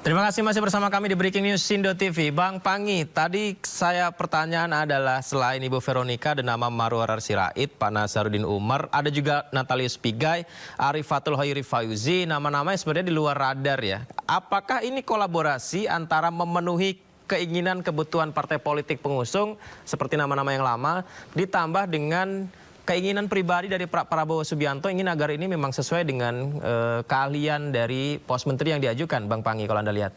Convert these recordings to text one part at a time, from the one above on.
Terima kasih masih bersama kami di Breaking News Indo TV. Bang Panggi, tadi saya pertanyaan adalah selain Ibu Veronica dan nama Marwar Sirait, Pak Nasaruddin Umar, ada juga Natalius Pigai, Arifatul Hoyri Fauzi, nama-nama yang sebenarnya di luar radar ya. Apakah ini kolaborasi antara memenuhi keinginan kebutuhan partai politik pengusung seperti nama-nama yang lama ditambah dengan keinginan pribadi dari Pak Prabowo Subianto ingin agar ini memang sesuai dengan keahlian dari pos menteri yang diajukan, Bang Panggi, kalau Anda lihat?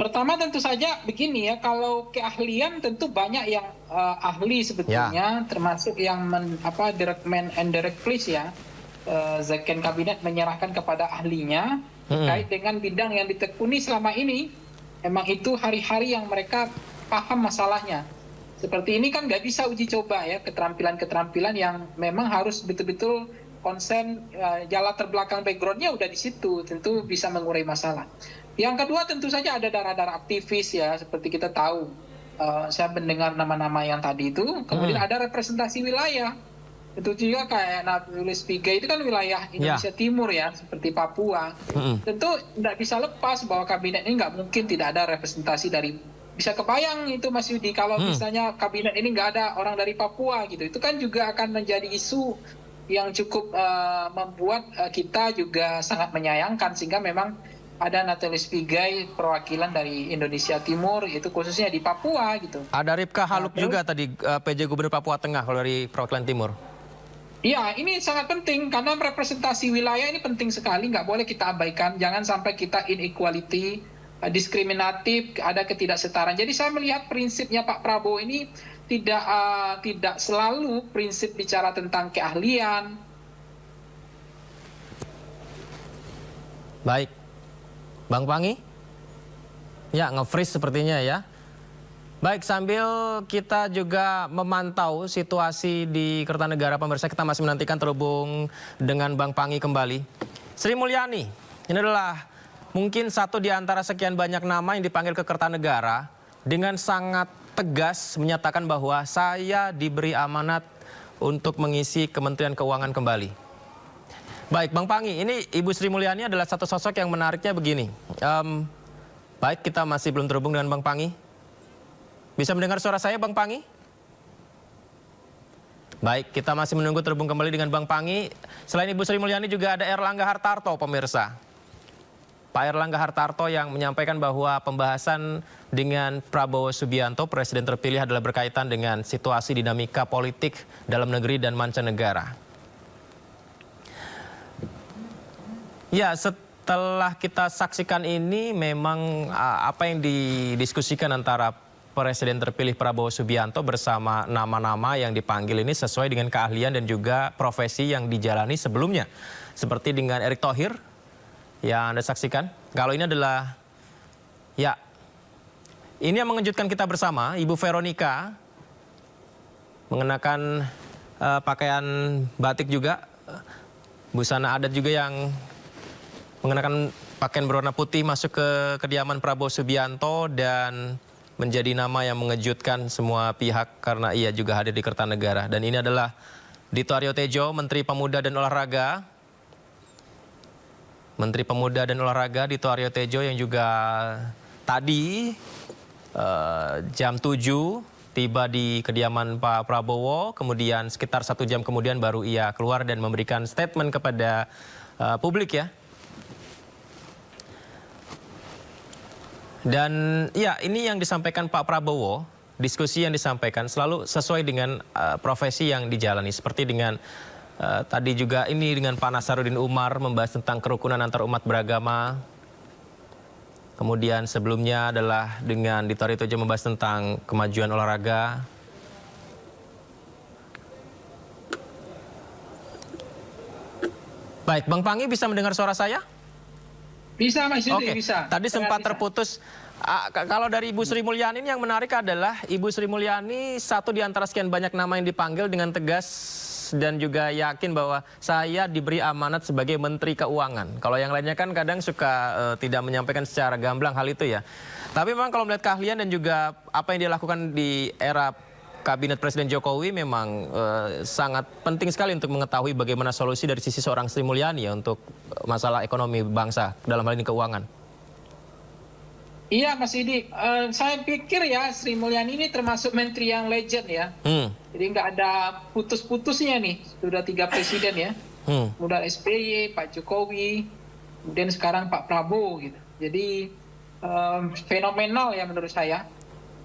Pertama tentu saja begini ya, kalau keahlian tentu banyak yang ahli sebetulnya, termasuk yang direct man and direct place ya, Second Kabinet menyerahkan kepada ahlinya terkait dengan bidang yang ditekuni selama ini. Memang itu hari-hari yang mereka paham masalahnya. Seperti ini kan nggak bisa uji coba ya, keterampilan-keterampilan yang memang harus betul-betul konsen, jalan terbelakang backgroundnya udah di situ, tentu bisa mengurai masalah. Yang kedua tentu saja ada darah-darah aktivis ya, seperti kita tahu. Saya mendengar nama-nama yang tadi itu, kemudian ada representasi wilayah. Itu juga kayak Natalius Pigai itu kan wilayah Indonesia Timur ya, seperti Papua. Tentu nggak bisa lepas bahwa kabinet ini nggak mungkin tidak ada representasi dari. Bisa kebayang itu Mas Yudi, kalau misalnya kabinet ini nggak ada orang dari Papua gitu, itu kan juga akan menjadi isu yang cukup membuat kita juga sangat menyayangkan, sehingga memang ada Natalius Pigai perwakilan dari Indonesia Timur, itu khususnya di Papua gitu. Ada Ripka Haluk juga tadi, PJ Gubernur Papua Tengah kalau dari perwakilan Timur. Iya, ini sangat penting karena representasi wilayah ini penting sekali, nggak boleh kita abaikan, jangan sampai kita inequality, diskriminatif, ada ketidaksetaraan. Jadi saya melihat prinsipnya Pak Prabowo ini tidak selalu prinsip bicara tentang keahlian. Baik, Bang Panggi? Ya, nge-freeze sepertinya ya. Baik, sambil kita juga memantau situasi di Kertanegara, pemirsa, kita masih menantikan terhubung dengan Bang Panggi kembali. Sri Mulyani, ini adalah mungkin satu di antara sekian banyak nama yang dipanggil ke Kertanegara dengan sangat tegas menyatakan bahwa saya diberi amanat untuk mengisi Kementerian Keuangan kembali. Baik, Bang Panggi, ini Ibu Sri Mulyani adalah satu sosok yang menariknya begini. Baik, kita masih belum terhubung dengan Bang Panggi. Bisa mendengar suara saya, Bang Panggi? Baik, kita masih menunggu terhubung kembali dengan Bang Panggi. Selain Ibu Sri Mulyani juga ada Erlangga Hartarto, pemirsa. Pak Erlangga Hartarto yang menyampaikan bahwa pembahasan dengan Prabowo Subianto, Presiden terpilih, adalah berkaitan dengan situasi dinamika politik dalam negeri dan mancanegara. Ya, setelah kita saksikan ini memang apa yang didiskusikan antara Presiden terpilih Prabowo Subianto bersama nama-nama yang dipanggil ini sesuai dengan keahlian dan juga profesi yang dijalani sebelumnya. Seperti dengan Erick Thohir yang Anda saksikan. Kalau ini adalah, ya, ini yang mengejutkan kita bersama. Ibu Veronica mengenakan pakaian batik juga, busana adat juga yang mengenakan pakaian berwarna putih masuk ke kediaman Prabowo Subianto dan menjadi nama yang mengejutkan semua pihak karena ia juga hadir di Kertanegara. Dan ini adalah Dito Aryo Tejo, Menteri Pemuda dan Olahraga. Menteri Pemuda dan Olahraga Dito Aryo Tejo yang juga tadi jam 7 tiba di kediaman Pak Prabowo, kemudian sekitar 1 jam kemudian baru ia keluar dan memberikan statement kepada publik ya. Dan ya, ini yang disampaikan Pak Prabowo, diskusi yang disampaikan selalu sesuai dengan profesi yang dijalani, seperti dengan tadi juga ini dengan Pak Nasaruddin Umar membahas tentang kerukunan antar umat beragama. Kemudian sebelumnya adalah dengan Dito Aryo Tejo membahas tentang kemajuan olahraga. Baik, Bang Panggi bisa mendengar suara saya? Bisa Mas Yudi, Oke. bisa. Tadi sempat terputus. Kalau dari Ibu Sri Mulyani ini yang menarik adalah Ibu Sri Mulyani satu di antara sekian banyak nama yang dipanggil dengan tegas dan juga yakin bahwa saya diberi amanat sebagai Menteri Keuangan. Kalau yang lainnya kan kadang suka tidak menyampaikan secara gamblang hal itu ya. Tapi memang kalau melihat keahlian dan juga apa yang dia lakukan di era Kabinet Presiden Jokowi memang sangat penting sekali untuk mengetahui bagaimana solusi dari sisi seorang Sri Mulyani ya untuk masalah ekonomi bangsa, dalam hal ini keuangan. Iya Mas Yudi, saya pikir ya Sri Mulyani ini termasuk menteri yang legend ya. Hmm. Jadi nggak ada putus-putusnya nih, sudah 3 presiden ya. Udah SBY, Pak Jokowi, kemudian sekarang Pak Prabowo gitu. Jadi fenomenal ya menurut saya.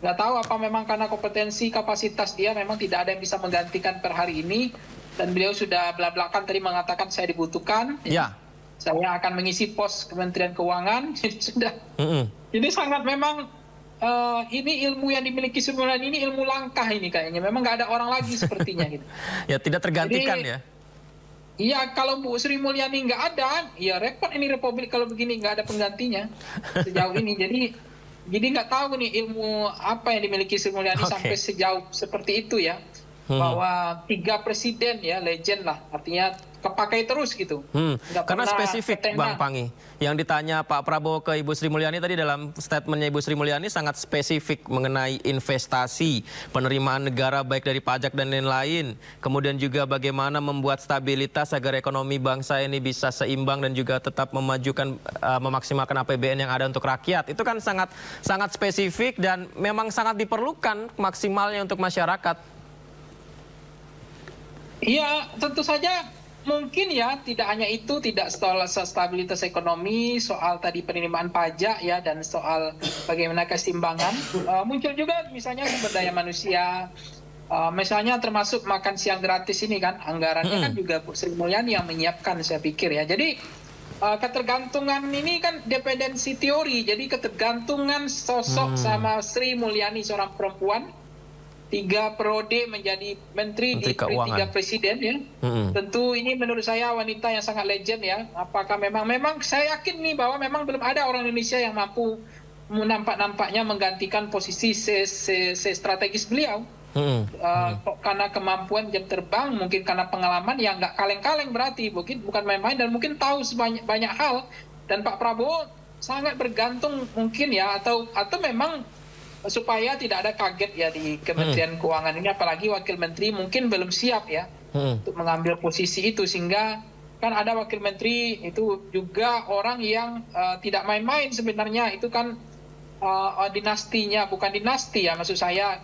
Nggak tahu apa memang karena kompetensi kapasitas dia memang tidak ada yang bisa menggantikan per hari ini, dan beliau sudah belak-belakan tadi mengatakan saya dibutuhkan. Ya. Saya akan mengisi pos Kementerian Keuangan. Jadi sudah. Ini sangat memang ini ilmu yang dimiliki Sri Mulyani ini ilmu langkah ini kayaknya. Memang nggak ada orang lagi sepertinya gitu. Ya, tidak tergantikan. Jadi, ya. Iya, kalau Bu Sri Mulyani nggak ada, ya repot ini Republik kalau begini nggak ada penggantinya sejauh ini. Jadi nggak tahu nih ilmu apa yang dimiliki Sri Mulyani sampai sejauh seperti itu ya. Bahwa 3 presiden ya legend lah, artinya kepakai terus gitu. Karena spesifik Bang Panggi, yang ditanya Pak Prabowo ke Ibu Sri Mulyani tadi dalam statementnya Ibu Sri Mulyani sangat spesifik mengenai investasi, penerimaan negara baik dari pajak dan lain-lain, kemudian juga bagaimana membuat stabilitas agar ekonomi bangsa ini bisa seimbang dan juga tetap memajukan, memaksimalkan APBN yang ada untuk rakyat. Itu kan sangat spesifik dan memang sangat diperlukan maksimalnya untuk masyarakat. Iya, tentu saja mungkin ya tidak hanya itu, tidak soal stabilitas ekonomi, soal tadi penerimaan pajak ya, dan soal bagaimana keseimbangan. Muncul juga misalnya sumber daya manusia, misalnya termasuk makan siang gratis ini kan, anggarannya kan juga Bu Sri Mulyani yang menyiapkan saya pikir ya. Jadi ketergantungan ini kan dependensi teori, jadi ketergantungan sosok sama Sri Mulyani seorang perempuan, 3 periode menjadi menteri di 3 presiden ya. Tentu ini menurut saya wanita yang sangat legend ya. Apakah memang saya yakin nih bahwa memang belum ada orang Indonesia yang mampu nampak-nampaknya menggantikan posisi strategis beliau. Karena kemampuan jam terbang, mungkin karena pengalaman yang nggak kaleng-kaleng berarti, bukan main-main, dan mungkin tahu banyak hal. Dan Pak Prabowo sangat bergantung mungkin ya, atau memang supaya tidak ada kaget ya di Kementerian Keuangan ini, apalagi wakil menteri mungkin belum siap ya untuk mengambil posisi itu, sehingga kan ada wakil menteri itu juga orang yang tidak main-main sebenarnya, itu kan dinastinya, bukan dinasti ya, maksud saya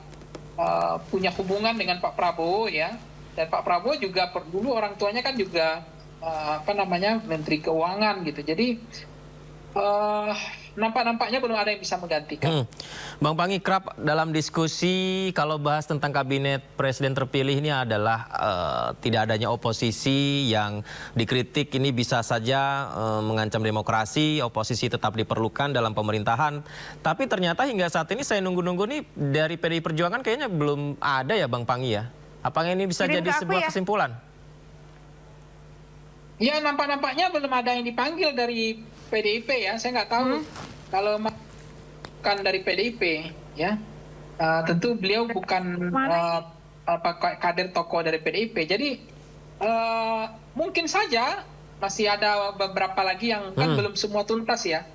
punya hubungan dengan Pak Prabowo ya, dan Pak Prabowo juga dulu orang tuanya kan juga menteri keuangan gitu. Jadi nampaknya belum ada yang bisa menggantikan. Bang Panggi, kerap dalam diskusi kalau bahas tentang kabinet presiden terpilih ini adalah tidak adanya oposisi yang dikritik ini bisa saja mengancam demokrasi, oposisi tetap diperlukan dalam pemerintahan. Tapi ternyata hingga saat ini saya nunggu-nunggu nih dari PDI Perjuangan kayaknya belum ada ya Bang Panggi ya. Apakah ini bisa jadi sebuah kesimpulan? Ya, nampaknya belum ada yang dipanggil dari PDIP ya. Saya nggak tahu kalau bukan dari PDIP ya. Tentu beliau bukan kader tokoh dari PDIP. Jadi mungkin saja masih ada beberapa lagi yang kan belum semua tuntas ya.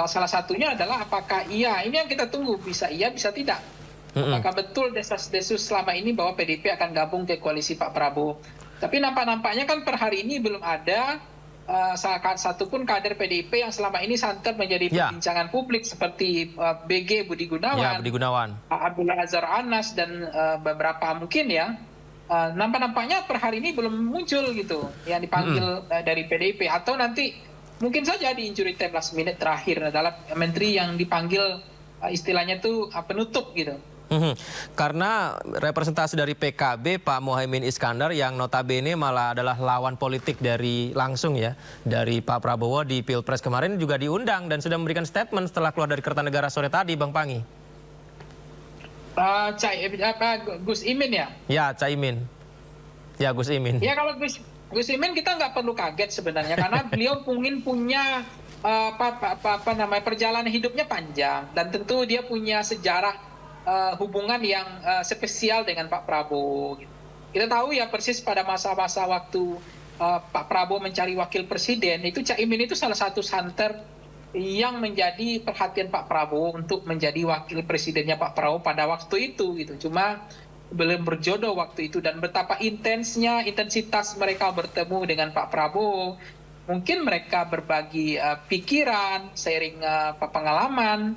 Salah satunya adalah apakah ini yang kita tunggu, bisa iya bisa tidak. Apakah betul desas-desus selama ini bahwa PDIP akan gabung ke koalisi Pak Prabowo. Tapi nampaknya kan per hari ini belum ada satupun kader PDIP yang selama ini santer menjadi perbincangan publik seperti BG Budi Gunawan, Abdullah Azhar Anas, dan beberapa mungkin ya. Nampaknya per hari ini belum muncul gitu yang dipanggil dari PDIP, atau nanti mungkin saja di injury time last minute terakhir adalah menteri yang dipanggil istilahnya itu penutup gitu. Karena representasi dari PKB Pak Muhaimin Iskandar yang notabene malah adalah lawan politik dari Pak Prabowo di Pilpres kemarin juga diundang dan sudah memberikan statement setelah keluar dari Kertanegara sore tadi, Bang Panggi. Gus Imin ya? Ya, Caimin. Ya, Gus Imin. Ya, kalau Gus Imin kita nggak perlu kaget sebenarnya karena beliau mungkin punya perjalanan hidupnya panjang, dan tentu dia punya sejarah hubungan yang spesial dengan Pak Prabowo. Kita tahu ya persis pada masa-masa waktu Pak Prabowo mencari wakil presiden, itu Caimin itu salah satu santer yang menjadi perhatian Pak Prabowo untuk menjadi wakil presidennya Pak Prabowo pada waktu itu gitu. Cuma belum berjodoh waktu itu, dan betapa intensitas mereka bertemu dengan Pak Prabowo, mungkin mereka berbagi pikiran, sharing pengalaman,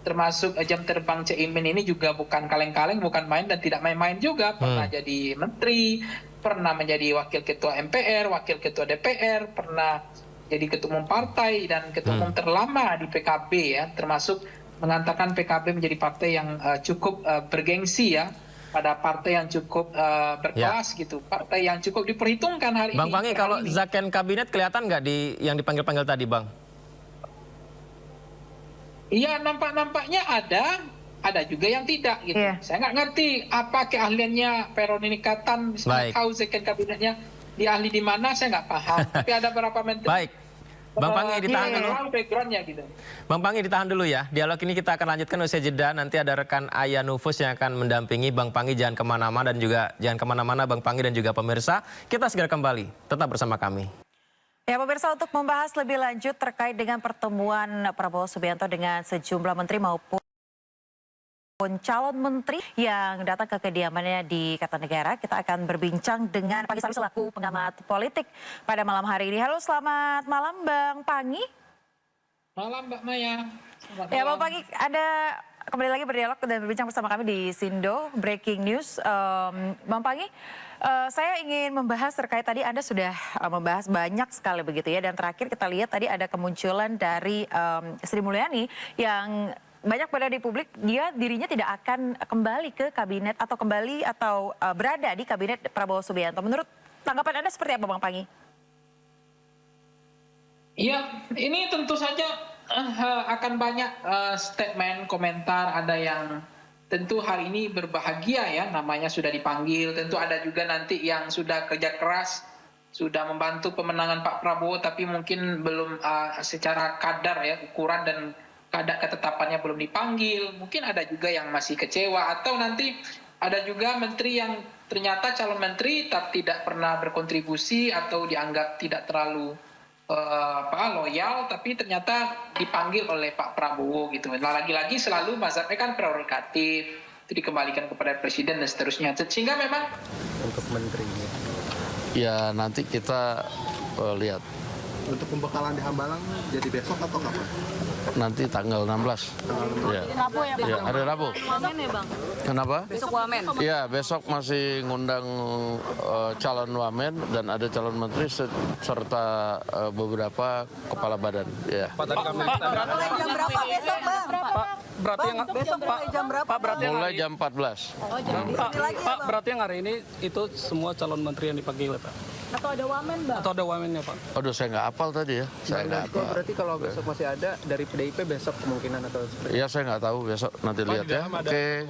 termasuk jam terbang Caimin ini juga bukan kaleng-kaleng, bukan main dan tidak main-main juga. Pernah jadi menteri, pernah menjadi wakil ketua MPR, wakil ketua DPR, pernah jadi ketua umum partai dan ketua umum terlama di PKB ya, termasuk mengantarkan PKB menjadi partai yang cukup bergengsi ya, pada partai yang cukup berkelas gitu, partai yang cukup diperhitungkan hari Bang ini. Pangi, kalau zakon kabinet kelihatan nggak di yang dipanggil-panggil tadi, Bang? Iya, nampaknya ada juga yang tidak gitu. Saya nggak ngerti apa keahliannya Peron ini Katan, misalnya tahu zakon kabinetnya di ahli di mana, saya nggak paham. Tapi ada beberapa menteri. Baik, Bang Pangi ditahan dulu. Backgroundnya gitu. Bang Pangi ditahan dulu ya. Dialog ini kita akan lanjutkan usai jeda. Nanti ada rekan Aya Nufus yang akan mendampingi Bang Pangi. Jangan kemana-mana dan juga jangan kemana-mana Bang Pangi dan juga pemirsa. Kita segera kembali. Tetap bersama kami. Ya pemirsa, untuk membahas lebih lanjut terkait dengan pertemuan Prabowo Subianto dengan sejumlah menteri maupun calon menteri yang datang ke kediamannya di Kertanegara, kita akan berbincang dengan Pangi Sarwi selaku pengamat politik pada malam hari ini. Halo, selamat malam Bang Pangi. Malam Mbak Maya. Ya Bang Pangi, ada kembali lagi berdialog dan berbincang bersama kami di Sindo Breaking News. Bang Pangi, saya ingin membahas terkait tadi Anda sudah membahas banyak sekali begitu ya, dan terakhir kita lihat tadi ada kemunculan dari Sri Mulyani yang banyak berada di publik, dirinya tidak akan kembali ke kabinet atau berada di kabinet Prabowo Subianto. Menurut tanggapan Anda seperti apa Bang Pangi? Iya, ini tentu saja akan banyak statement, komentar, ada yang tentu hari ini berbahagia ya, namanya sudah dipanggil. Tentu ada juga nanti yang sudah kerja keras, sudah membantu pemenangan Pak Prabowo, tapi mungkin belum secara kadar ya, ukuran dan kadar ketetapannya belum dipanggil. Mungkin ada juga yang masih kecewa, atau nanti ada juga menteri yang ternyata calon menteri tapi tidak pernah berkontribusi atau dianggap tidak terlalu loyal, tapi ternyata dipanggil oleh Pak Prabowo gitu. Nah, lagi-lagi selalu mazhabnya kan prerogatif, itu dikembalikan kepada presiden dan seterusnya. Sehingga memang untuk menterinya. Ya nanti kita lihat. Untuk pembekalan di Hambalang jadi besok atau kapan? Nanti tanggal 16. Ya. Rabu ya Bang? Ya, hari Rabu. Wamen ya Bang? Kenapa? Besok Wamen? Ya, besok masih ngundang calon wamen dan ada calon menteri serta beberapa kepala badan. Ya. Pak, tadi kami Mulai jam berapa besok Bang? berarti yang Besok mulai jam berapa? Pak berarti yang Mulai hari, jam 14. Pak berarti yang hari ini itu semua calon menteri yang dipanggil ya Pak? Atau ada Wamen Bang? Atau ada wamennya Pak? Aduh, saya nggak hafal tadi ya. Saya nggak hafal. Berarti kalau besok masih ada dari PDIP besok kemungkinan atau seperti Ya, saya nggak tahu besok. Nanti lihat ya. Oke.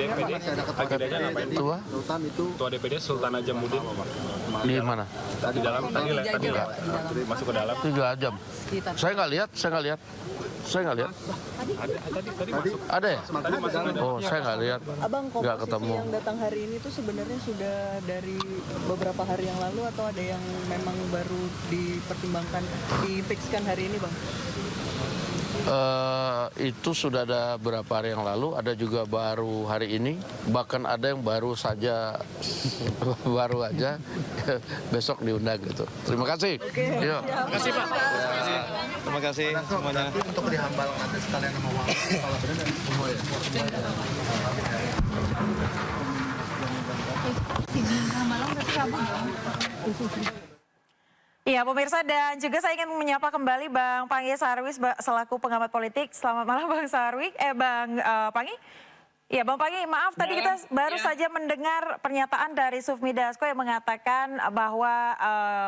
DPD agendanya ngapain? Tua? Sultan itu Ketua DPD Sultan Ajamuddin Di mana? di dalam tadi masuk ke dalam 3 jam. Saya nggak lihat. Saya nggak lihat. tadi masuk Ada ya? semakin Oh, saya nggak lihat. Abang, Nggak komposisi ketemu. yang datang hari ini tuh sebenarnya sudah dari beberapa hari yang lalu atau ada yang memang baru dipertimbangkan, difikskan hari ini Bang? Itu sudah ada beberapa hari yang lalu, ada juga baru hari ini, bahkan ada yang baru saja baru aja besok diundang gitu. Terima kasih. Yuk. Terima kasih Pak. Terima kasih semuanya. untuk di Hambalang nanti sekalian sama uang kalau benar dan semua ya. Iya pemirsa, dan juga saya ingin menyapa kembali Bang Pangi Sarwi selaku pengamat politik. Selamat malam Bang Sarwi, Bang Pangi. Ya Bang Pangi, maaf tadi kita baru saja mendengar pernyataan dari Sufmi Dasko yang mengatakan bahwa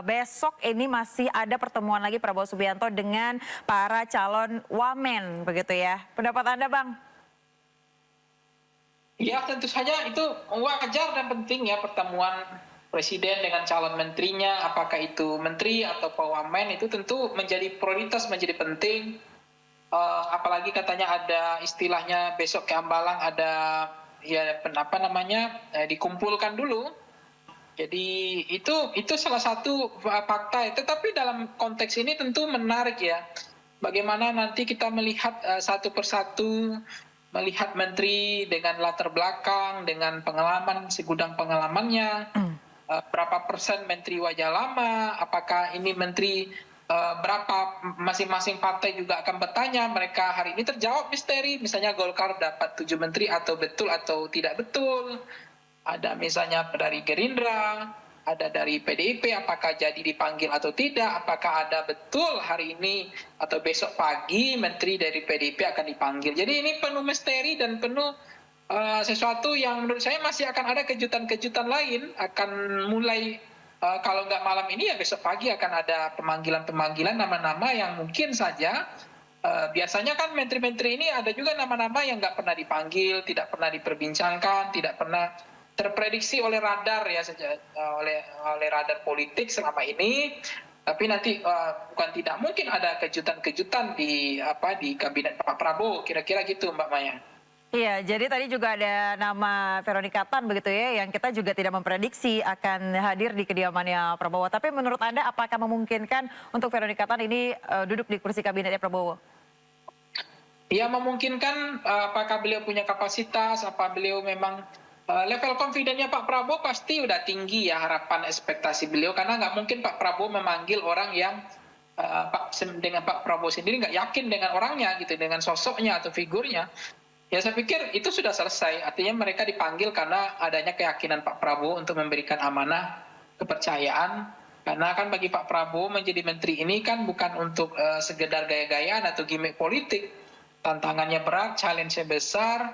besok ini masih ada pertemuan lagi Prabowo Subianto dengan para calon wamen, begitu ya. Pendapat Anda Bang? ya tentu saja itu wajar dan penting ya pertemuan presiden dengan calon menterinya, apakah itu menteri atau wamen, itu tentu menjadi prioritas, menjadi penting. Apalagi katanya ada istilahnya besok ke Hambalang ada ya dikumpulkan dulu. Jadi itu salah satu fakta. Tetapi dalam konteks ini tentu menarik ya. Bagaimana nanti kita melihat satu persatu, melihat menteri dengan latar belakang, dengan pengalaman, segudang pengalamannya. berapa persen menteri wajah lama, apakah ini menteri berapa masing-masing partai juga akan bertanya, mereka hari ini terjawab misteri, misalnya Golkar dapat 7 menteri atau betul atau tidak betul, ada misalnya dari Gerindra, ada dari PDIP, apakah jadi dipanggil atau tidak, apakah ada betul hari ini atau besok pagi menteri dari PDIP akan dipanggil. Jadi ini penuh misteri dan penuh sesuatu yang menurut saya masih akan ada kejutan-kejutan lain, akan mulai kalau nggak malam ini ya besok pagi akan ada pemanggilan-pemanggilan nama-nama yang mungkin saja biasanya kan menteri-menteri ini ada juga nama-nama yang nggak pernah dipanggil, tidak pernah diperbincangkan, tidak pernah terprediksi oleh radar ya oleh radar politik selama ini. Tapi nanti bukan tidak mungkin ada kejutan-kejutan di kabinet Pak Prabowo, kira-kira gitu Mbak Maya. Iya, jadi tadi juga ada nama Veronica Tan begitu ya, yang kita juga tidak memprediksi akan hadir di kediamannya Prabowo. Tapi menurut Anda apakah memungkinkan untuk Veronica Tan ini duduk di kursi kabinetnya Prabowo? Ya memungkinkan, apakah beliau punya kapasitas, apa beliau memang level confidence-nya Pak Prabowo pasti udah tinggi ya harapan ekspektasi beliau, karena nggak mungkin Pak Prabowo memanggil orang yang dengan Pak Prabowo sendiri nggak yakin dengan orangnya gitu, dengan sosoknya atau figurnya. Ya saya pikir itu sudah selesai, artinya mereka dipanggil karena adanya keyakinan Pak Prabowo untuk memberikan amanah kepercayaan, karena kan bagi Pak Prabowo menjadi menteri ini kan bukan untuk sekedar gaya-gayaan atau gimmick politik, tantangannya berat, challenge-nya besar,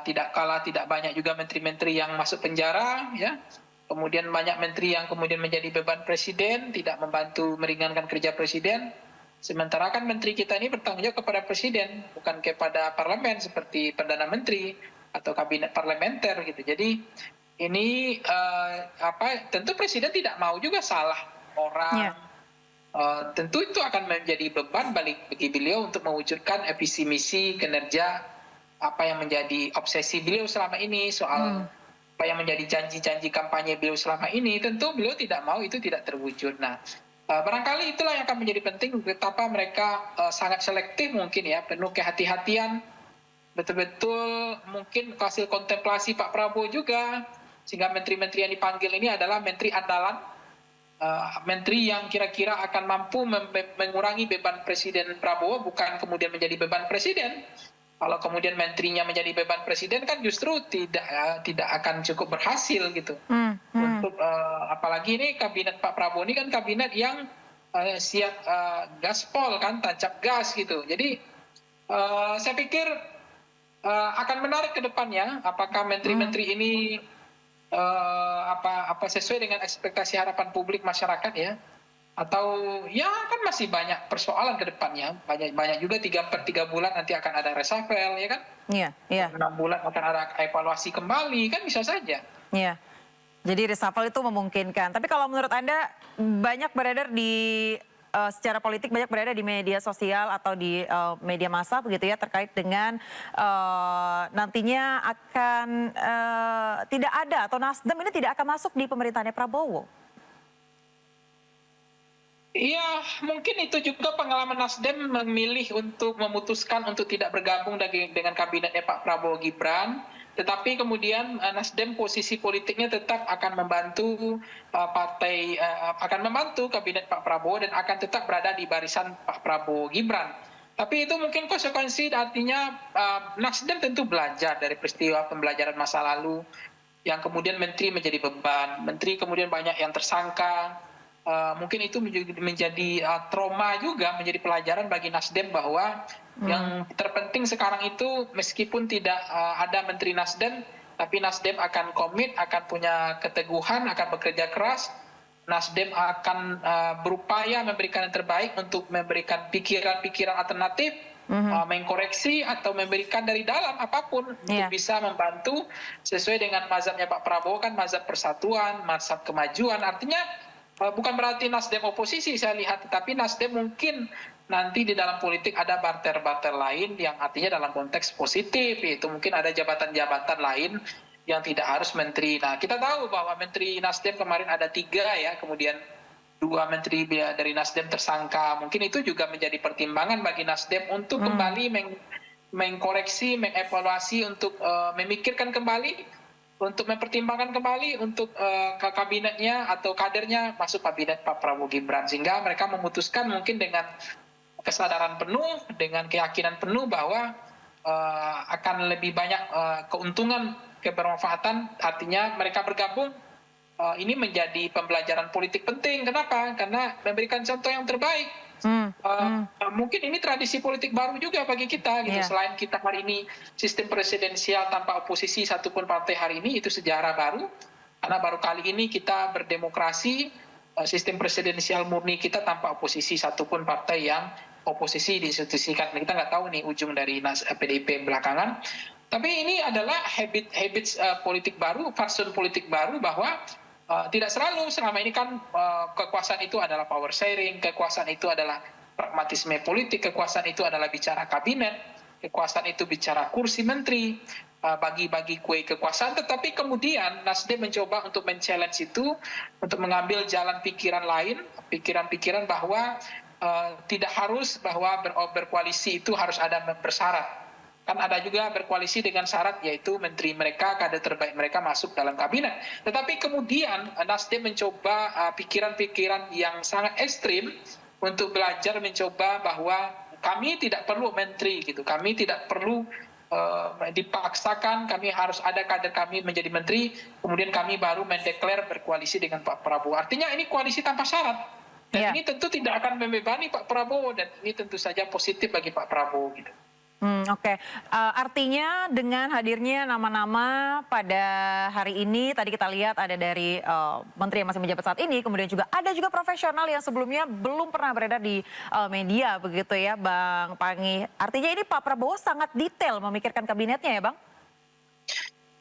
tidak banyak juga menteri-menteri yang masuk penjara, ya. Kemudian banyak menteri yang kemudian menjadi beban presiden, tidak membantu meringankan kerja presiden. Sementara kan menteri kita ini bertanggung jawab kepada presiden, bukan kepada parlemen seperti perdana menteri atau kabinet parlementer gitu. Jadi ini tentu presiden tidak mau juga salah orang. Tentu itu akan menjadi beban bagi beliau untuk mewujudkan visi misi kinerja apa yang menjadi obsesi beliau selama ini, soal apa yang menjadi janji-janji kampanye beliau selama ini. Tentu beliau tidak mau itu tidak terwujud. Nah, barangkali itulah yang akan menjadi penting, betapa mereka sangat selektif mungkin ya, penuh kehati-hatian, betul-betul mungkin hasil kontemplasi Pak Prabowo juga, sehingga menteri-menteri yang dipanggil ini adalah menteri andalan, menteri yang kira-kira akan mampu mengurangi beban Presiden Prabowo, bukan kemudian menjadi beban presiden. Kalau kemudian menterinya menjadi beban presiden kan justru tidak akan cukup berhasil gitu. Untuk apalagi ini kabinet Pak Prabowo ini kan kabinet yang siap gaspol kan, tancap gas gitu. Jadi saya pikir akan menarik ke depannya apakah menteri-menteri ini sesuai dengan ekspektasi harapan publik masyarakat ya, atau ya kan masih banyak persoalan ke depannya, banyak juga 3/3 bulan nanti akan ada reshuffle ya kan, 6 bulan akan ada evaluasi kembali kan, bisa saja. Iya, jadi reshuffle itu memungkinkan. Tapi kalau menurut Anda banyak beredar secara politik banyak berada di media sosial atau di media massa begitu ya, terkait dengan nantinya akan tidak ada atau Nasdem ini tidak akan masuk di pemerintahannya Prabowo. Iya, mungkin itu juga pengalaman Nasdem memilih untuk memutuskan untuk tidak bergabung dengan kabinetnya Pak Prabowo Gibran. Tetapi kemudian Nasdem posisi politiknya tetap akan membantu akan membantu kabinet Pak Prabowo dan akan tetap berada di barisan Pak Prabowo Gibran. Tapi itu mungkin konsekuensi, artinya Nasdem tentu belajar dari peristiwa pembelajaran masa lalu yang kemudian menteri menjadi beban, menteri kemudian banyak yang tersangka. Mungkin itu menjadi trauma juga, menjadi pelajaran bagi Nasdem bahwa yang terpenting sekarang itu meskipun tidak ada menteri Nasdem, tapi Nasdem akan komit, akan punya keteguhan, akan bekerja keras. Nasdem akan berupaya memberikan yang terbaik untuk memberikan pikiran-pikiran alternatif, mengkoreksi atau memberikan dari dalam apapun untuk bisa membantu sesuai dengan mazhabnya Pak Prabowo kan, mazhab persatuan, mazhab kemajuan. Artinya bukan berarti Nasdem oposisi saya lihat, tetapi Nasdem mungkin nanti di dalam politik ada barter-barter lain yang artinya dalam konteks positif, yaitu mungkin ada jabatan-jabatan lain yang tidak harus menteri. Nah, kita tahu bahwa menteri Nasdem kemarin ada 3 ya, kemudian 2 menteri dari Nasdem tersangka. Mungkin itu juga menjadi pertimbangan bagi Nasdem untuk kembali mengkoreksi, mengevaluasi, untuk memikirkan kembali untuk mempertimbangkan kembali untuk ke kabinetnya atau kadernya masuk kabinet Pak Prabowo Gibran, sehingga mereka memutuskan mungkin dengan kesadaran penuh, dengan keyakinan penuh bahwa akan lebih banyak keuntungan, kebermanfaatan, artinya mereka bergabung. Ini menjadi pembelajaran politik penting. Kenapa? Karena memberikan contoh yang terbaik. Mungkin ini tradisi politik baru juga bagi kita gitu. Selain kita hari ini sistem presidensial tanpa oposisi satupun partai hari ini, itu sejarah baru karena baru kali ini kita berdemokrasi, sistem presidensial murni kita tanpa oposisi satupun partai yang oposisi diinstitusikan. Kita nggak tahu nih ujung dari PDIP belakangan, tapi ini adalah habits politik baru, faksun politik baru, bahwa tidak selalu selama ini kan kekuasaan itu adalah power sharing, kekuasaan itu adalah pragmatisme politik, kekuasaan itu adalah bicara kabinet, kekuasaan itu bicara kursi menteri, bagi-bagi kue kekuasaan. Tetapi kemudian Nasdem mencoba untuk men-challenge itu, untuk mengambil jalan pikiran lain, pikiran-pikiran bahwa tidak harus bahwa berkoalisi itu harus ada bersyarat. Kan ada juga berkoalisi dengan syarat, yaitu menteri mereka, kader terbaik mereka masuk dalam kabinet. Tetapi kemudian Nasdem mencoba pikiran-pikiran yang sangat ekstrim untuk belajar mencoba bahwa kami tidak perlu menteri gitu, kami tidak perlu dipaksakan, kami harus ada kader kami menjadi menteri, kemudian kami baru mendeklar berkoalisi dengan Pak Prabowo. Artinya ini koalisi tanpa syarat. Dan ini tentu tidak akan membebani Pak Prabowo, dan ini tentu saja positif bagi Pak Prabowo gitu. Oke. Artinya dengan hadirnya nama-nama pada hari ini, tadi kita lihat ada dari menteri yang masih menjabat saat ini, kemudian juga ada juga profesional yang sebelumnya belum pernah beredar di media, begitu ya Bang Panggi. Artinya ini Pak Prabowo sangat detail memikirkan kabinetnya ya Bang?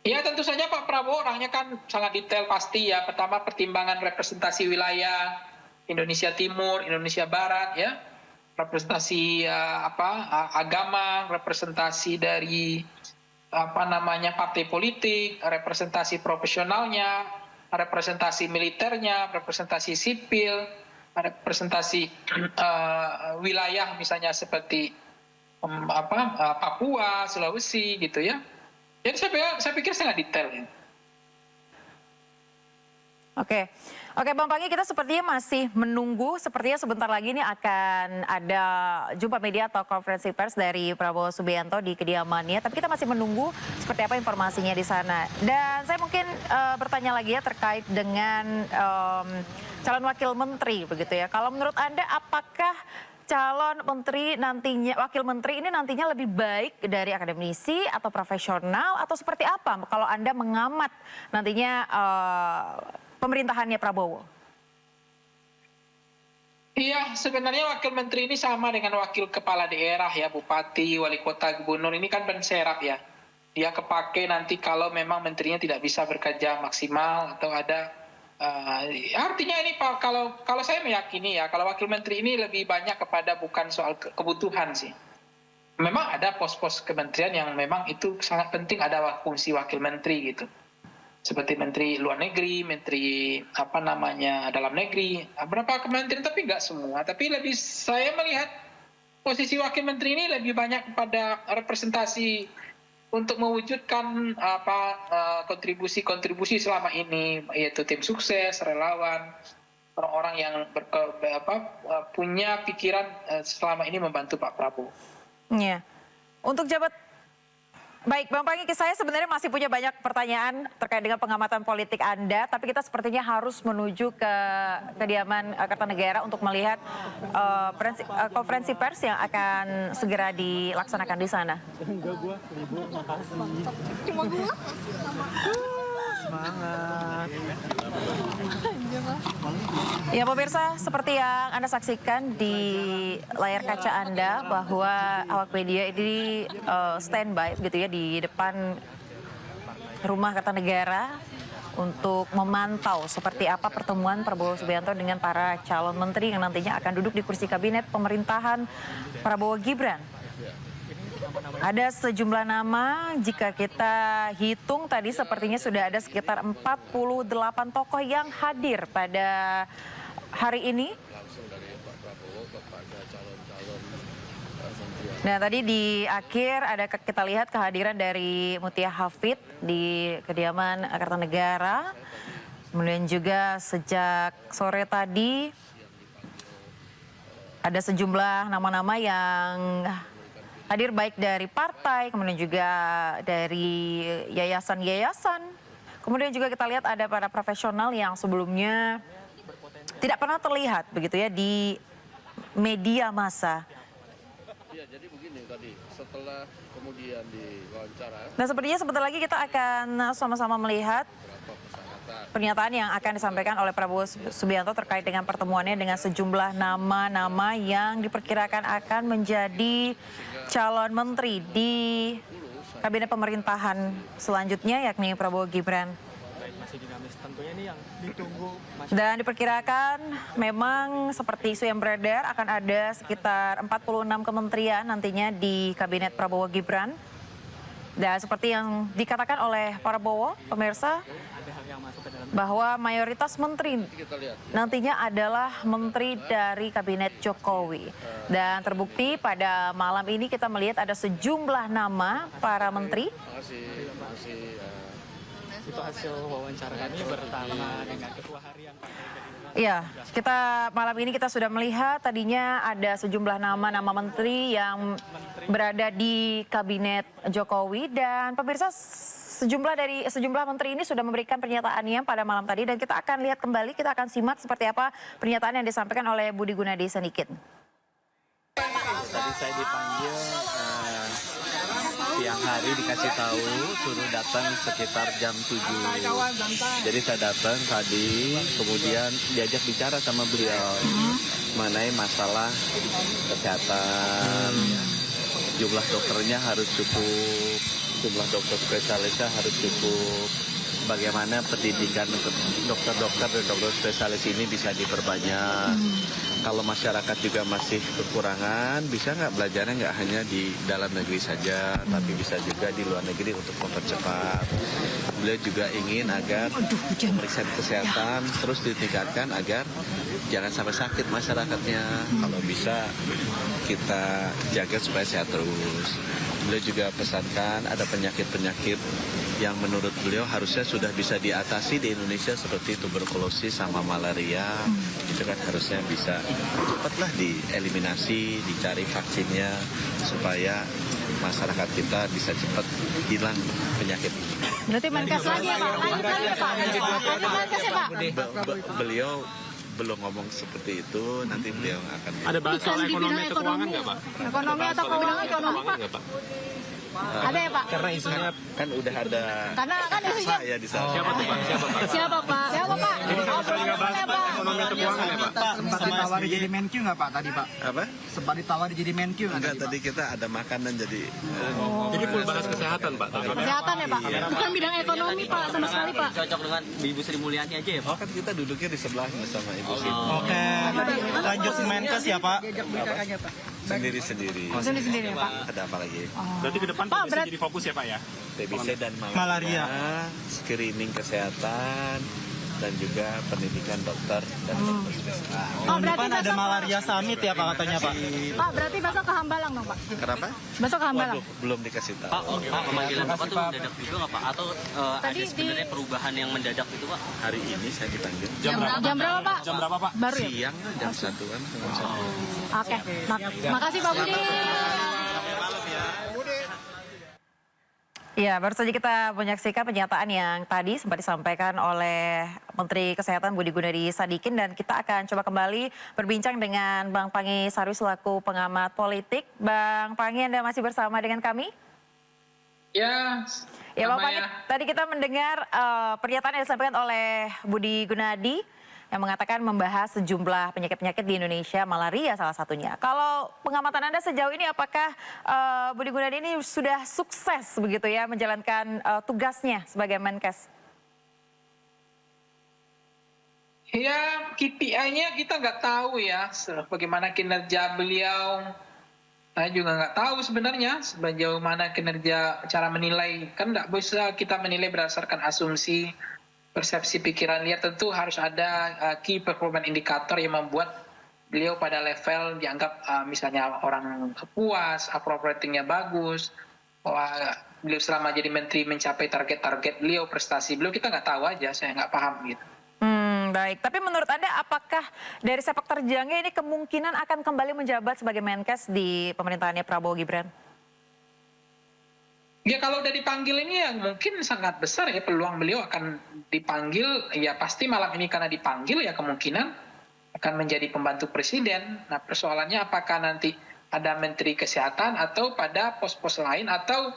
Ya tentu saja Pak Prabowo orangnya kan sangat detail pasti ya. Pertama pertimbangan representasi wilayah Indonesia Timur, Indonesia Barat ya. Representasi agama, representasi dari partai politik, representasi profesionalnya, representasi militernya, representasi sipil, representasi wilayah misalnya seperti Papua, Sulawesi gitu ya. Jadi saya pikir sangat detail ya. Oke Bang Panggi, kita sepertinya masih menunggu, sepertinya sebentar lagi ini akan ada jumpa media atau konferensi pers dari Prabowo Subianto di kediamannya, tapi kita masih menunggu seperti apa informasinya di sana. Dan saya mungkin bertanya lagi ya terkait dengan calon wakil menteri begitu ya. Kalau menurut Anda apakah calon menteri nantinya, wakil menteri ini nantinya lebih baik dari akademisi atau profesional atau seperti apa kalau Anda mengamat nantinya pemerintahannya Prabowo? Iya, sebenarnya wakil menteri ini sama dengan wakil kepala daerah ya, bupati, wali kota, gubernur, ini kan penserap ya. Dia kepake nanti kalau memang menterinya tidak bisa bekerja maksimal atau ada artinya ini Pak, kalau saya meyakini ya, kalau wakil menteri ini lebih banyak kepada bukan soal kebutuhan sih. Memang ada pos-pos kementerian yang memang itu sangat penting ada fungsi wakil menteri gitu. Seperti menteri luar negeri, menteri dalam negeri, beberapa kementerian tapi nggak semua. Tapi lebih saya melihat posisi wakil menteri ini lebih banyak pada representasi untuk mewujudkan kontribusi selama ini, yaitu tim sukses, relawan, orang-orang yang punya pikiran selama ini membantu Pak Prabowo. Iya. Untuk Baik, Bang Panggi, saya sebenarnya masih punya banyak pertanyaan terkait dengan pengamatan politik Anda, tapi kita sepertinya harus menuju ke kediaman Kertanegara untuk melihat konferensi pers yang akan segera dilaksanakan di sana. Semangat. Ya pemirsa, seperti yang Anda saksikan di layar kaca Anda bahwa awak media ini standby gitu ya di depan rumah Kertanegara untuk memantau seperti apa pertemuan Prabowo Subianto dengan para calon menteri yang nantinya akan duduk di kursi kabinet pemerintahan Prabowo Gibran. Ada sejumlah nama, jika kita hitung tadi sepertinya sudah ada sekitar 48 tokoh yang hadir pada hari ini. Nah tadi di akhir ada kita lihat kehadiran dari Mutia Hafid di kediaman Kertanegara. Kemudian juga sejak sore tadi ada sejumlah nama-nama yang hadir baik dari partai, kemudian juga dari yayasan-yayasan. Kemudian juga kita lihat ada para profesional yang sebelumnya tidak pernah terlihat begitu ya di media massa. Iya, jadi begini tadi, setelah kemudian diwawancara, Nah sepertinya sebentar lagi kita akan sama-sama melihat pernyataan yang akan disampaikan oleh Prabowo Subianto terkait dengan pertemuannya dengan sejumlah nama-nama yang diperkirakan akan menjadi calon menteri di kabinet pemerintahan selanjutnya, yakni Prabowo Gibran. Masih dinamis tentunya ini yang ditunggu. Dan diperkirakan memang seperti isu yang beredar akan ada sekitar 46 kementerian nantinya di kabinet Prabowo Gibran. Dan seperti yang dikatakan oleh Prabowo, pemirsa, bahwa mayoritas menteri nantinya adalah menteri dari kabinet Jokowi. Dan terbukti pada malam ini kita melihat ada sejumlah nama para menteri. Itu hasil wawancara kami pertama dengan Ketua Harian Partai Gerindra. Iya, kita malam ini kita sudah melihat tadinya ada sejumlah nama-nama menteri yang berada di kabinet Jokowi, dan pemirsa sejumlah menteri ini sudah memberikan pernyataannya pada malam tadi, dan kita akan lihat kembali, kita akan simak seperti apa pernyataan yang disampaikan oleh Budi Gunadi Sadikin. Tadi saya dipanggil siang hari, dikasih tahu suruh datang sekitar jam 7. Jadi saya datang tadi, kemudian diajak bicara sama beliau mengenai masalah kesehatan. Jumlah dokternya harus cukup, jumlah dokter spesialisnya harus cukup. Bagaimana pendidikan untuk dokter-dokter dan dokter spesialis ini bisa diperbanyak. Kalau masyarakat juga masih kekurangan, bisa nggak belajarnya nggak hanya di dalam negeri saja, tapi bisa juga di luar negeri untuk mempercepat. Beliau juga ingin agar pemeriksaan kesehatan terus ditingkatkan agar jangan sampai sakit masyarakatnya. Kalau bisa kita jaga supaya sehat terus. Beliau juga pesankan ada penyakit-penyakit yang menurut beliau harusnya sudah bisa diatasi di Indonesia seperti tuberkulosis sama malaria. Itu kan harusnya bisa cepatlah dieliminasi, dicari vaksinnya supaya masyarakat kita bisa cepat hilang penyakit ini. Berarti Menkes lagi ya Pak? Lanjut lagi ya Pak? Lanjut Menkes ya Pak? Beliau belum ngomong seperti itu, nanti beliau akan... Ada bahas soal ekonomi atau keuangan nggak Pak? Ekonomi atau keuangan ekonomi Pak? Nggak, Pak? Ada ya Pak? Karena isunya kan udah ada Karena kan isunya saya di sana. siapa tuh Pak? Siapa Pak? siapa Pak? Siapa Pak? Jadi kalau misalnya nggak bahas ya Pak? ekonomi atau keuangan ya Pak? Sempat ditawari jadi Menkyu nggak Pak tadi Pak? Apa? Sempat ditawari jadi Menkyu nggak Enggak, tadi tadi kita ada makanan jadi... Jadi full bahas kesehatan Pak? Kesehatan ya Pak? Bukan bidang ekonomi Pak sama sekali Pak. Cocok dengan Ibu Sri Mulyani aja ya Pak? Oh kan kita duduknya di sebelahnya sama Ibu Sri. Oke, lanjut Menkes ya Pak? Sendiri-sendiri. Sendiri-sendiri ya Pak? Ada apa lagi? Berarti ke depan Pak, bisa jadi fokus ya Pak ya? TBC dan malaria, Malaria. screening kesehatan, dan juga pendidikan dokter dan dokter spesialis. Tahun depan ada malaria summit ya Pak katanya Pak? Pak, berarti besok ke Hambalang dong Pak? Kenapa? Besok ke Hambalang? Waduh, belum dikasih tahu. Pak, pemanggilan Bapak tuh mendadak juga nggak Pak? Atau ada sebenarnya perubahan yang mendadak itu Pak? Hari ini saya dipanggil. Jam berapa Pak? Jam berapa Pak? Baru ya? Siang jam 1-an. Oke, makasih Pak Budi. Ya, baru saja kita menyaksikan pernyataan yang tadi sempat disampaikan oleh Menteri Kesehatan Budi Gunadi Sadikin, dan kita akan coba kembali berbincang dengan Bang Pangi Sarwi selaku pengamat politik. Bang Pangi, Anda masih bersama dengan kami? Ya, Ya, Bang sama Pangi, ya. tadi kita mendengar pernyataan yang disampaikan oleh Budi Gunadi yang mengatakan membahas sejumlah penyakit-penyakit di Indonesia, malaria salah satunya. Kalau pengamatan Anda sejauh ini, apakah Budi Gunadi ini sudah sukses begitu ya menjalankan tugasnya sebagai Menkes? Ya, KPI-nya kita nggak tahu ya, bagaimana kinerja beliau. Saya juga nggak tahu sebenarnya sejauh mana kinerja, cara menilai. Kan nggak bisa kita menilai berdasarkan asumsi, persepsi pikiran liar. Tentu harus ada key performance indicator yang membuat beliau pada level dianggap misalnya orang puas, approval ratingnya bagus, bahwa beliau selama jadi menteri mencapai target-target beliau, prestasi beliau, kita nggak tahu aja, saya nggak paham gitu. Baik, tapi menurut Anda apakah dari sepak terjangnya ini kemungkinan akan kembali menjabat sebagai Menkes di pemerintahannya Prabowo Gibran? Ya kalau udah dipanggil ini ya mungkin sangat besar ya peluang beliau akan dipanggil, ya pasti malam ini karena dipanggil ya kemungkinan akan menjadi pembantu presiden. Nah persoalannya apakah nanti ada menteri kesehatan atau pada pos-pos lain, atau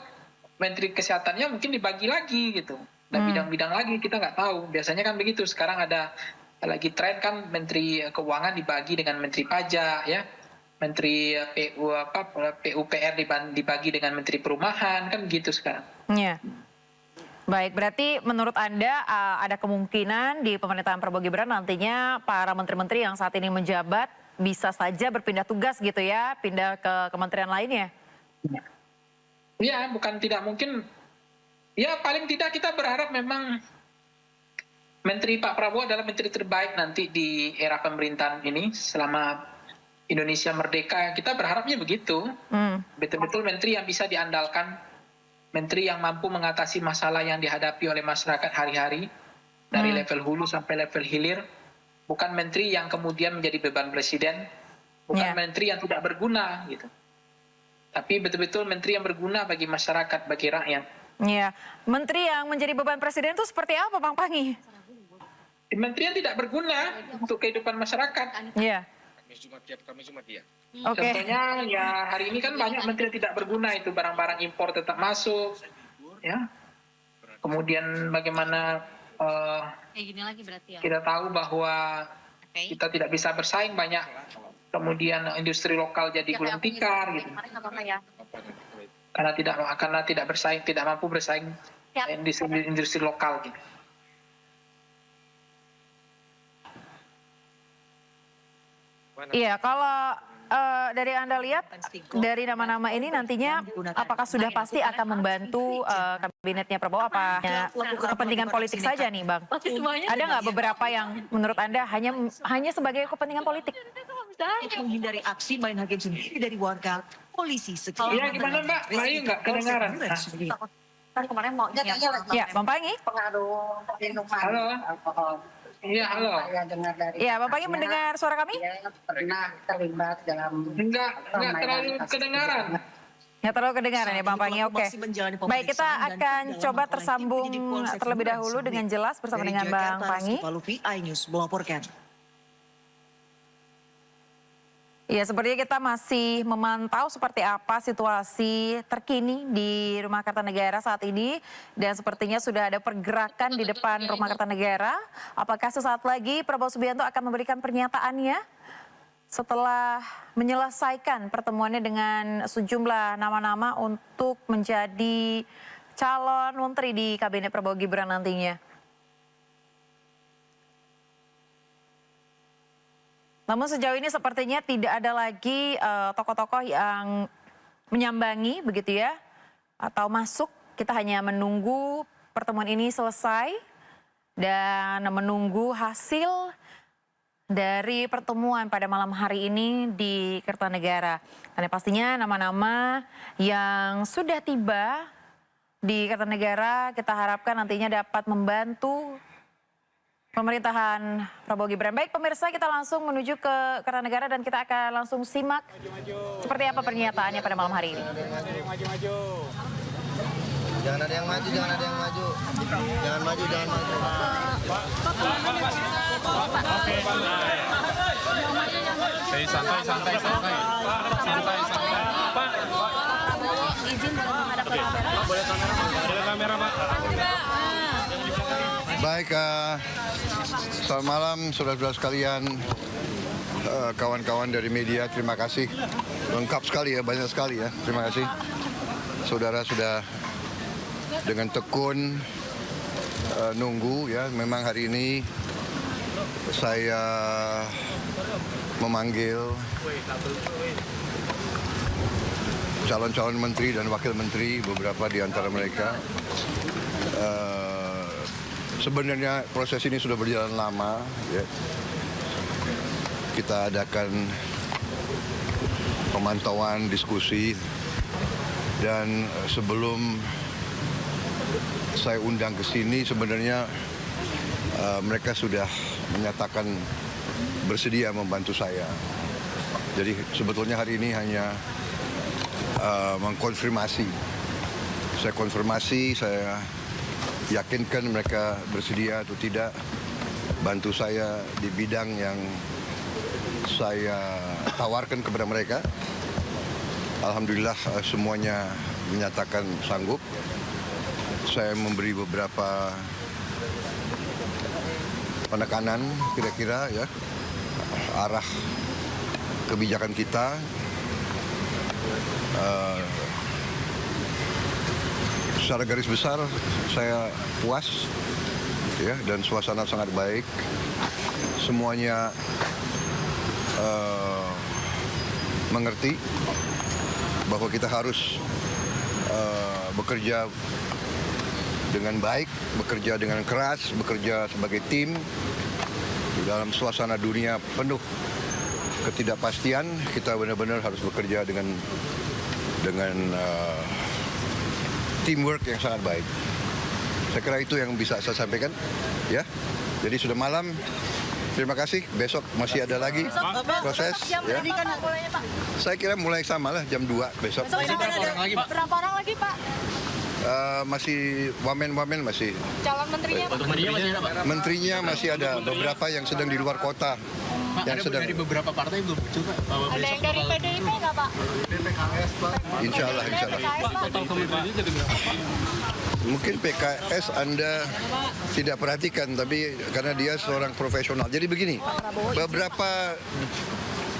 menteri kesehatannya mungkin dibagi lagi gitu. Dan bidang-bidang lagi kita nggak tahu. Biasanya kan begitu. Sekarang ada lagi tren kan menteri keuangan dibagi dengan menteri pajak ya. Menteri PUPR dibagi dengan menteri perumahan, kan gitu sekarang. Iya. Baik, berarti menurut Anda ada kemungkinan di pemerintahan Prabowo Gibran nantinya para menteri-menteri yang saat ini menjabat bisa saja berpindah tugas gitu ya, pindah ke kementerian lainnya? Iya, bukan tidak mungkin. Ya paling tidak kita berharap memang Menteri Pak Prabowo adalah menteri terbaik nanti di era pemerintahan ini selama Indonesia merdeka. Kita berharapnya begitu. Betul-betul menteri yang bisa diandalkan, menteri yang mampu mengatasi masalah yang dihadapi oleh masyarakat hari-hari dari level hulu sampai level hilir. Bukan menteri yang kemudian menjadi beban presiden, bukan menteri yang tidak berguna gitu. Tapi betul-betul menteri yang berguna bagi masyarakat, bagi rakyat. Iya, menteri yang menjadi beban presiden itu seperti apa, Bang Panggi? Menteri yang tidak berguna untuk kehidupan masyarakat. Iya. Kamis Jumat ya. Contohnya ya hari ini kan banyak menteri yang tidak berguna, itu barang-barang impor tetap masuk, ya. Kemudian bagaimana kita tahu bahwa kita tidak bisa bersaing, banyak kemudian industri lokal jadi gulung tikar gitu. Karena tidak bersaing, tidak mampu bersaing industri lokal gitu. Iya, kalau dari Anda lihat dari nama-nama ini nantinya apakah sudah pasti akan membantu kabinetnya Prabowo, apa kepentingan politik saja nih, Bang? Ada nggak beberapa yang menurut Anda hanya sebagai kepentingan politik? Menghindari aksi main hakim sendiri dari warga, polisi sekitar. Iya, gimana Mbak? Bayu nggak kedengaran? Kan kemarin mau Ya, Bang Panggi. Pengaruh minuman. Halo. Alkohol. Iya, halo. Saya dengar dari Iya, Bang Panggi mendengar suara kami? Dia pernah terlibat dalam Enggak terlalu kedengaran. Ya, terlalu kedengaran ya, Bang Panggi. Oke. Baik, kita akan coba tersambung terlebih dahulu dengan jelas bersama dengan Bang Panggi. News melaporkan. Ya, sepertinya kita masih memantau seperti apa situasi terkini di Rumah Kertanegara saat ini. Dan sepertinya sudah ada pergerakan di depan Rumah Kertanegara. Apakah sesaat lagi Prabowo Subianto akan memberikan pernyataannya setelah menyelesaikan pertemuannya dengan sejumlah nama-nama untuk menjadi calon menteri di Kabinet Prabowo Gibran nantinya? Namun sejauh ini sepertinya tidak ada lagi tokoh-tokoh yang menyambangi begitu ya, atau masuk. Kita hanya menunggu pertemuan ini selesai dan menunggu hasil dari pertemuan pada malam hari ini di Kertanegara. Dan pastinya nama-nama yang sudah tiba di Kertanegara kita harapkan nantinya dapat membantu pemerintahan Prabowo Gibran. Baik pemirsa, kita langsung menuju ke Kertanegara dan kita akan langsung simak seperti apa pernyataannya pada malam hari ini. Maju. Jangan ada yang maju, jangan ada yang maju. Jangan maju, jangan maju. Santai. Pak. Izin menghadap ke kamera. Boleh kamera, Pak. Baik, selamat malam saudara-saudara sekalian, kawan-kawan dari media, terima kasih. Lengkap sekali ya, banyak sekali ya, terima kasih. Saudara sudah dengan tekun nunggu ya, memang hari ini saya memanggil calon-calon menteri dan wakil menteri, beberapa di antara mereka. Sebenarnya proses ini sudah berjalan lama, ya. kita adakan pemantauan, diskusi, dan sebelum saya undang ke sini sebenarnya mereka sudah menyatakan bersedia membantu saya. Jadi sebetulnya hari ini hanya mengkonfirmasi. Saya konfirmasi, saya yakinkan mereka bersedia atau tidak bantu saya di bidang yang saya tawarkan kepada mereka. Alhamdulillah semuanya menyatakan sanggup. Saya memberi beberapa penekanan kira-kira ya arah kebijakan kita. Secara garis besar saya puas ya, dan suasana sangat baik. Semuanya mengerti bahwa kita harus bekerja dengan baik, bekerja dengan keras, bekerja sebagai tim di dalam suasana dunia penuh ketidakpastian. Kita benar-benar harus bekerja dengan teamwork yang sangat baik. Saya kira itu yang bisa saya sampaikan. Ya, jadi sudah malam. Terima kasih. Besok masih ada lagi proses. Ya. Saya kira mulai sama lah jam 2 besok. Berapa orang lagi, Pak? Masih wamen masih. Calon menterinya, Pak? Menterinya masih ada beberapa yang sedang di luar kota. Pak, yang ada sedang dari beberapa partai belum muncul, Pak? Ada yang dari PDIP nggak, Pak? PKS, Pak. Insya Allah. Mungkin PKS Anda tidak perhatikan, tapi karena dia seorang profesional. Jadi begini, beberapa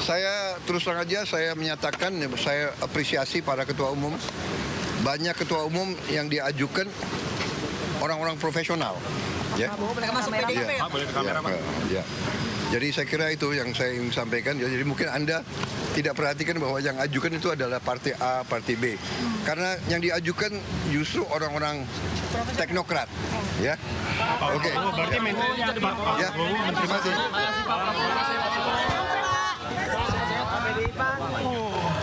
saya terus terang aja saya menyatakan saya apresiasi para ketua umum. Banyak ketua umum yang diajukan orang-orang profesional. Ya. Boleh masuk PDIP ya? Boleh ke kamera, Pak. Ya. Jadi saya kira itu yang saya ingin sampaikan. Jadi mungkin Anda tidak perhatikan bahwa yang ajukan itu adalah partai A, partai B. Karena yang diajukan justru orang-orang teknokrat. Ya. Oke. Berarti menterinya ada Pak. Ya. Terima kasih. Pak.